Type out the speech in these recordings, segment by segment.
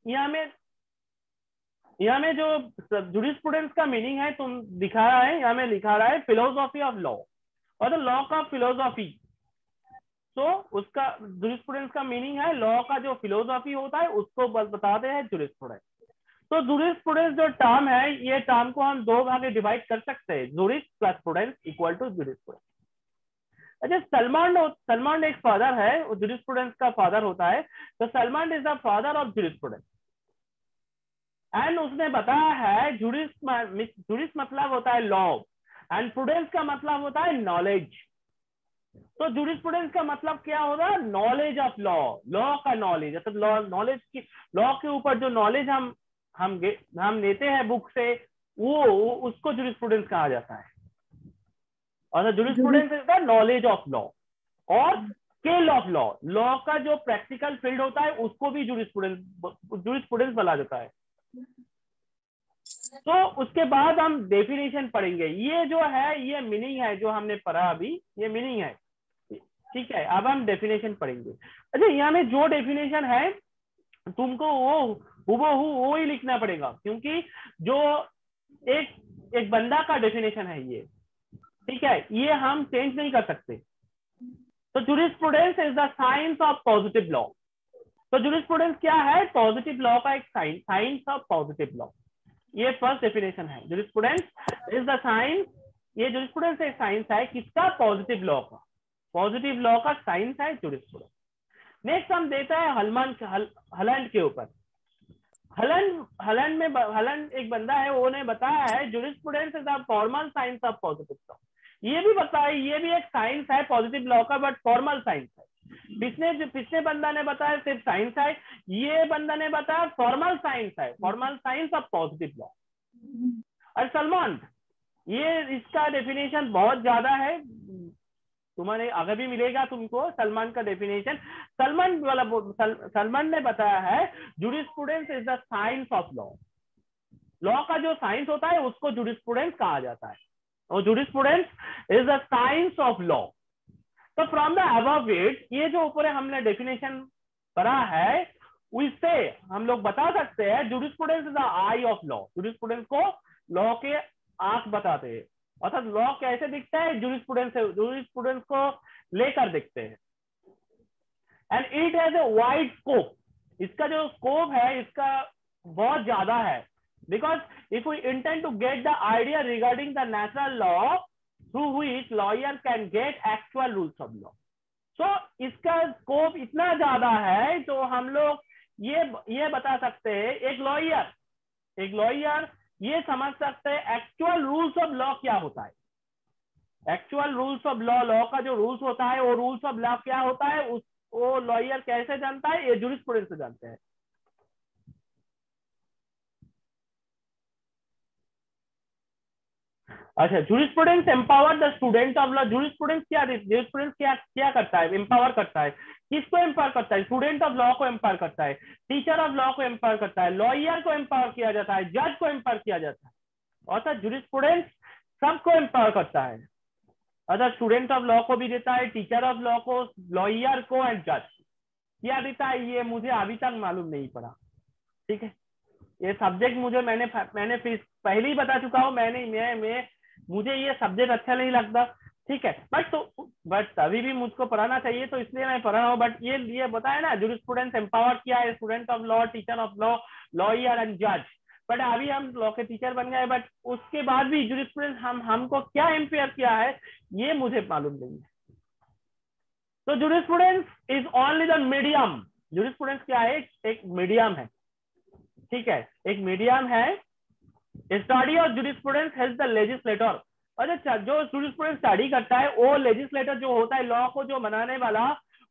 यहाँ में जो जुरिस्प्रूडेंस का मीनिंग है तुम दिखा रहा है, यहाँ में लिखा रहा है फिलोसॉफी ऑफ लॉ और द लॉ का फिलोसॉफी। तो उसका जुरिस्प्रूडेंस का मीनिंग है लॉ का जो फिलोसॉफी होता है उसको बताते हैं जुरिस्प्रूडेंस। तो जुरिस्प्रूडेंस जो टर्म है, ये टर्म को हम दो भाग में डिवाइड कर सकते हैं, juris plus prudence equal to jurisprudence. अच्छा, सलमान एक फादर है, जुरिस्प्रूडेंस का फादर होता है, तो Salman is the father of jurisprudence. And उसने बताया है जुरिस मतलब होता है लॉ एंड प्रूडेंस का मतलब होता है नॉलेज। तो जुरिस्प्रूडेंस का मतलब क्या होगा? नॉलेज ऑफ लॉ, लॉ का नॉलेज, मतलब लॉ नॉलेज की, लॉ के ऊपर जो नॉलेज हम लेते हैं बुक से, वो उसको जुरिस्प्रूडेंस कहा जाता है। और jurisprudence is the knowledge of law और स्केल ऑफ लॉ, लॉ का जो प्रैक्टिकल फील्ड होता है उसको भी जुरिस्प्रूडेंस बोला जाता है। तो उसके बाद हम डेफिनेशन पढ़ेंगे। ये जो है ये मीनिंग है जो हमने पढ़ा अभी, ये मीनिंग है, ठीक है। अब हम डेफिनेशन पढ़ेंगे। अच्छा, यहाँ में जो डेफिनेशन है तुमको वो ही लिखना पड़ेगा, क्योंकि जो एक बंदा का डेफिनेशन है ये, ठीक है, ये हम चेंज नहीं कर सकते। तो jurisprudence is the science of positive law. तो जुरिस्प्रूडेंस क्या है? पॉजिटिव लॉ का एक साइंस ऑफ पॉजिटिव लॉ। ये फर्स्ट डेफिनेशन है। जुरिस्प्रूडेंस इज द साइंस, ये जुरिस्प्रूडेंस एक साइंस है किसका? पॉजिटिव लॉ का। पॉजिटिव लॉ का साइंस है जुरिस्प्रूडेंस। नेक्स्ट हम देता है हलंड के ऊपर। हलंड एक बंदा है, वो बताया है jurisprudence is the formal science of positive law. ये भी बताया, ये भी एक साइंस है पॉजिटिव लॉ का, बट फॉर्मल साइंस है। पिछले बंदा ने बताया सिर्फ साइंस है, ये बंदा ने बताया फॉर्मल साइंस है, formal science of positive law. और सलमान, ये इसका डेफिनेशन बहुत ज्यादा है, तुम्हारे आगे भी मिलेगा तुमको सलमान का डेफिनेशन। सलमान ने बताया है jurisprudence is the science of law. Law का जो साइंस होता है उसको जुरिस्प्रूडेंस कहा जाता है, और jurisprudence is the science of law. तो फ्रॉम द अबव इट, ये जो ऊपर हमने डेफिनेशन पढ़ा है उससे हम लोग बता सकते हैं jurisprudence is the I of law. Jurisprudence को लॉ के आंख बताते हैं, अर्थात लॉ कैसे दिखता है? जुरिस्प्रूडेंस को लेकर दिखते हैं। And it has a wide scope, इसका जो स्कोप है इसका बहुत ज्यादा है। Because if we intend to get the idea regarding the natural law through which lawyer can get actual rules of law. So इसका स्कोप इतना ज्यादा है तो हम लोग ये बता सकते हैं, एक लॉयर ये समझ सकते हैं एक्चुअल रूल्स ऑफ लॉ क्या होता है। Actual rules of law, law का जो रूल्स होता है वो रूल्स ऑफ लॉ क्या होता है, वो लॉयर कैसे जानता है? ये जुरिस्प्रूडेंस से जानते हैं। अच्छा, jurisprudence empower the student of law. Jurisprudence क्या करता है? एम्पावर करता है। किसको एम्पावर करता है? स्टूडेंट ऑफ लॉ को एम्पावर करता है, टीचर ऑफ लॉ को एम्पावर करता है, लॉयर को एम्पावर किया जाता है, जज को एम्पावर किया जाता है। अर्थात जुरिस्प्रूडेंस सबको एम्पावर करता है, अर्थात स्टूडेंट ऑफ लॉ को भी देता है, टीचर ऑफ लॉ को, लॉयर को एंड जज। क्या देता है ये मुझे अभी तक मालूम नहीं पड़ा, ठीक है। ये सब्जेक्ट मैंने पहले ही बता चुका हूँ, मुझे ये सब्जेक्ट अच्छा नहीं लगता, ठीक है। बट अभी भी मुझको पढ़ाना चाहिए तो इसलिए मैं पढ़ा रहा हूँ। बट ये बताया ना जुरिस्प्रूडेंस एम्पावर किया है student of law, teacher of law, lawyer and जज। बट अभी हम लॉ के टीचर बन गए, बट उसके बाद भी जुरिस्प्रूडेंस हमको क्या एम्पायर किया है ये मुझे मालूम नहीं है। तो jurisprudence is only the medium. Jurisprudence क्या है? एक मीडियम है, ठीक है, एक मीडियम है। Study of jurisprudence help the legislator. अच्छा, जो जुरिस्प्रूडेंस स्टडी करता है वो लेजिस्लेटर जो होता है, लॉ को जो बनाने वाला,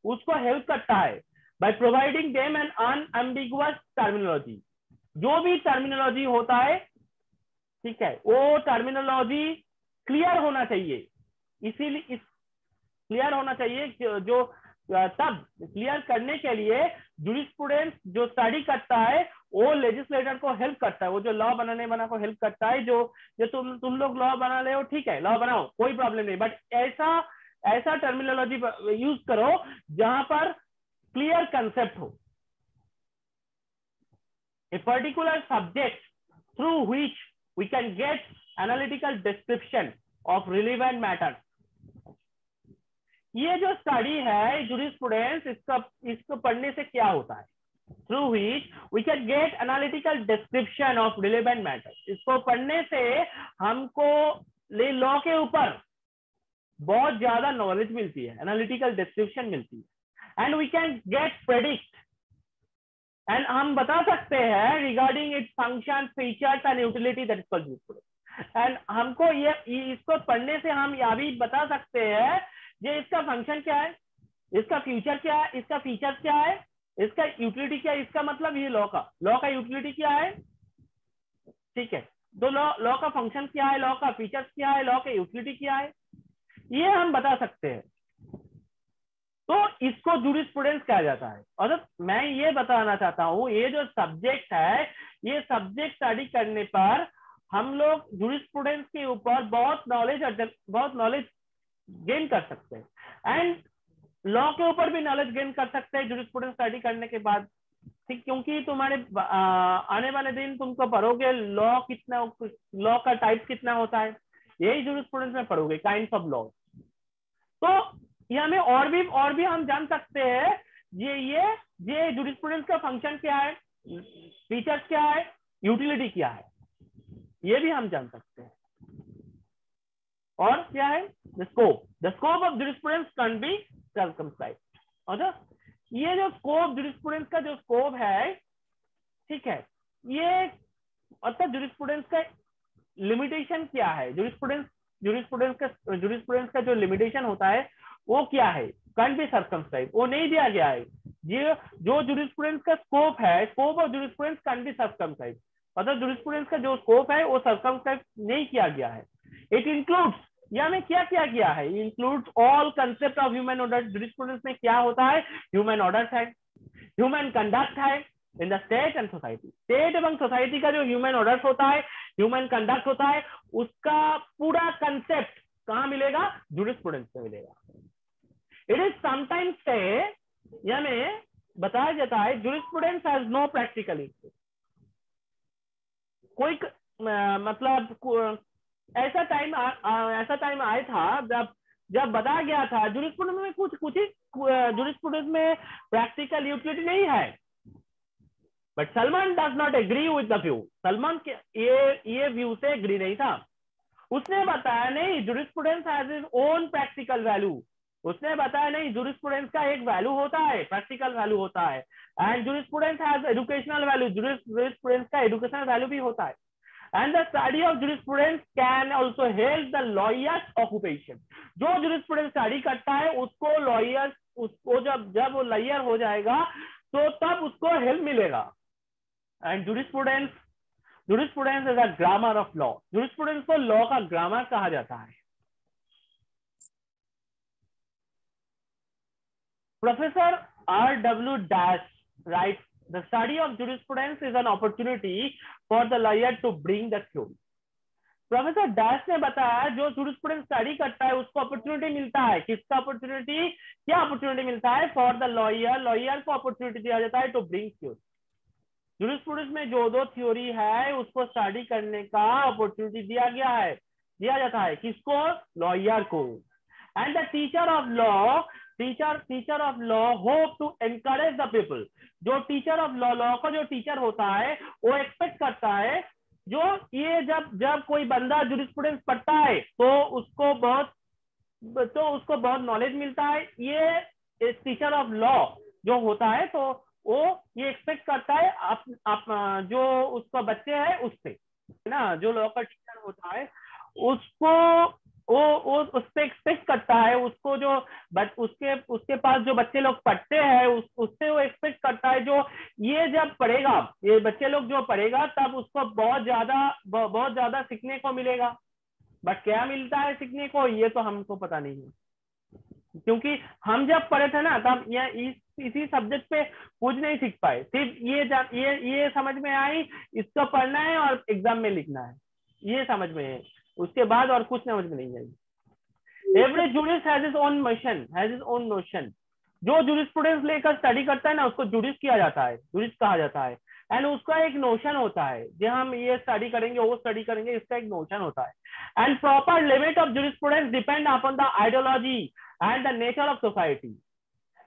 उसको हेल्प करता है by providing them an unambiguous terminology. जो भी टर्मिनोलॉजी होता है, ठीक है, वो टर्मिनोलॉजी क्लियर होना चाहिए, इसीलिए क्लियर होना चाहिए जो तब क्लियर करने के लिए जुरिस्प्रूडेंस जो स्टडी करता है वो लेजिस्लेटर को हेल्प करता है, वो जो लॉ बनाने वाला को हेल्प करता है। जो तुम लोग लॉ बना ले हो, ठीक है, लॉ बनाओ, कोई प्रॉब्लम नहीं, बट ऐसा टर्मिनोलॉजी यूज करो जहां पर क्लियर कंसेप्ट हो। a particular subject through which we can get analytical description of relevant matters. ये जो स्टडी है jurisprudence, इसको पढ़ने से क्या होता है? Through which we can get analytical description of relevant matters. इसको पढ़ने से हमको लॉ के ऊपर बहुत ज्यादा नॉलेज मिलती है, एनालिटिकल डिस्क्रिप्शन मिलती है, and we can get predict, and हम बता सकते हैं regarding its function, features and utility, that is called useful. And हमको ये इसको पढ़ने से हम यह भी बता सकते हैं ये इसका फंक्शन क्या है, इसका फ्यूचर क्या है, इसका फीचर्स क्या है, इसका यूटिलिटी क्या है। इसका मतलब ये लॉ का यूटिलिटी क्या है, ठीक है। तो लॉ का फंक्शन क्या है, लॉ का फीचर्स क्या है, लॉ का यूटिलिटी क्या है, ये हम बता सकते हैं। तो इसको जूरिस्प्रूडेंस कहा जाता है। और मैं ये बताना चाहता हूँ, ये जो सब्जेक्ट है, ये सब्जेक्ट स्टडी करने पर हम लोग जूरिस्प्रूडेंस के ऊपर बहुत नॉलेज गेन कर सकते हैं, एंड लॉ के ऊपर भी नॉलेज गेन कर सकते हैं जूरिस्प्रूडेंस स्टडी करने के बाद, ठीक। क्योंकि तुम्हारे आने वाले दिन तुमको पढ़ोगे लॉ का टाइप कितना होता है, यही जूरिस्प्रूडेंस में पढ़ोगे, काइंड्स ऑफ लॉ। तो ये हमें और भी हम जान सकते हैं ये जूरिस्प्रूडेंस का फंक्शन क्या है, फीचर्स क्या है, यूटिलिटी क्या है, ये भी हम जान सकते हैं। और क्या है, the scope of jurisprudence can be circumscribed. और ये जो स्कोप, जूरिस्प्रूडेंस का जो स्कोप है, ठीक है, ये मतलब जूरिस्प्रूडेंस का लिमिटेशन क्या है, जूरिस्प्रूडेंस का जो लिमिटेशन होता है वो क्या है, कैन बी सर्कमस्क्राइब, वो नहीं दिया गया है। ये जो जूरिस्प्रूडेंस का स्कोप है, scope of jurisprudence can be circumscribe, मतलब जूरिस्प्रूडेंस का जो स्कोप है वो सर्कमस्क्राइब नहीं किया गया है। इट इंक्लूड्स, या में क्या किया गया है, includes all concept of human order. Jurisprudence में क्या होता है, ह्यूमन ऑर्डर्स है, ह्यूमन कंडक्ट है in the state and society. State एवं सोसाइटी का जो ह्यूमन ऑर्डर्स होता है, ह्यूमन कंडक्ट होता है, उसका पूरा कंसेप्ट कहां मिलेगा, जूरिस्प्रूडेंस में मिलेगा। इट इज समटाइम्स से, यानी बताया जाता है jurisprudence has no practical impact. कोई मतलब ऐसा टाइम आया था जब बताया गया था जूरिस्प्रूडेंस में कुछ ही जूरिस्प्रूडेंस में प्रैक्टिकल यूटिलिटी नहीं है। But Salman does not agree with the view. Salman के ये व्यू से एग्री नहीं था। उसने बताया नहीं, jurisprudence has its own practical value. उसने बताया नहीं, जूरिस्प्रूडेंस का एक वैल्यू होता है, प्रैक्टिकल वैल्यू होता है, and jurisprudence has educational value, jurisprudence का एजुकेशनल वैल्यू भी होता है। And the study of jurisprudence can also help the lawyer's occupation. जो jurisprudence स्टडी करता है उसको lawyers, उसको जब वो लॉयर हो जाएगा तो तब उसको हेल्प मिलेगा। And jurisprudence is a grammar of law. jurisprudence को लॉ का ग्रामर कहा जाता है। Professor R.W. Dash writes, the study of jurisprudence is an opportunity for the lawyer to bring the theory. Professor dash ने बताया जो jurisprudence study करता है उसको अपॉर्चुनिटी मिलता है। किसका अपॉर्चुनिटी, क्या अपॉर्चुनिटी मिलता है, फॉर द लॉयर को अपॉर्चुनिटी दिया जाता है टू ब्रिंग थ्योरी। जूरिस्प्रूडेंस में जो थ्योरी है उसको स्टडी करने का अपॉर्चुनिटी दिया जाता है किसको, लॉयर को। And the teacher of law hope to encourage the people. जो टीचर ऑफ लॉ का जो टीचर होता है वो एक्सपेक्ट करता है, जो ये जब कोई बंदा जूरिस्प्रूडेंस पढ़ता है तो उसको बहुत नॉलेज मिलता है। ये टीचर ऑफ लॉ जो होता है तो वो ये एक्सपेक्ट करता है जो उसका बच्चे है उससे ना, जो लॉ का टीचर होता है उसको वो उससे एक्सपेक्ट करता है, उसको जो उसके पास जो बच्चे लोग पढ़ते हैं उससे वो एक्सपेक्ट करता है जो ये जब पढ़ेगा, ये बच्चे लोग जो पढ़ेगा तब उसको बहुत ज्यादा सीखने को मिलेगा। बट क्या मिलता है सीखने को, ये तो हमको पता नहीं है, क्योंकि हम जब पढ़े थे ना तब इसी सब्जेक्ट पे कुछ नहीं सीख पाए। सिर्फ ये समझ में आई इसको पढ़ना है और एग्जाम में लिखना है, ये समझ में है, उसके बाद और कुछ समझ में नहीं आई। Every jurist has his own mission, has his own notion. जो जूरिस्प्रूडेंस लेकर स्टडी करता है ना उसको जूरिस्ट कहा जाता है। एंड उसका एक नोशन होता है, जो हम ये स्टडी करेंगे वो स्टडी करेंगे, इसका एक नोशन होता है। And proper limit of jurisprudence depend upon the ideology and the nature of society.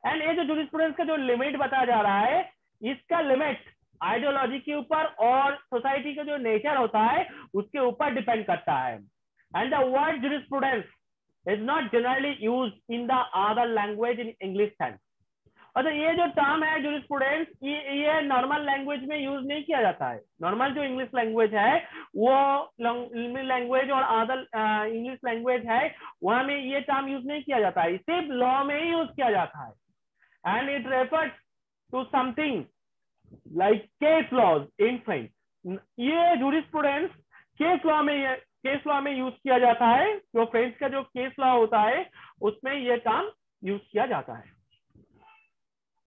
And ये जो जूरिस्प्रूडेंस का जो लिमिट बताया जा रहा है, इसका लिमिट आइडियोलॉजी के ऊपर और सोसाइटी का जो नेचर होता है उसके ऊपर डिपेंड करता है। And the word jurisprudence is not generally use in the other language in English sense. अच्छा, ये जो टर्म है जूरिस्प्रूडेंस, ये नॉर्मल लैंग्वेज में यूज नहीं किया जाता है। नॉर्मल जो इंग्लिश लैंग्वेज है वो लैंग्वेज और अदर इंग्लिश लैंग्वेज है वहां में ये टर्म यूज नहीं किया जाता है, सिर्फ लॉ में ही यूज किया जाता है। And it refers to something like case laws in French. ये जूरिस्प्रूडेंस केस लॉ में यूज किया जाता है। जो फ्रेंच का जो केस लॉ होता है उसमें ये टर्म यूज किया जाता है।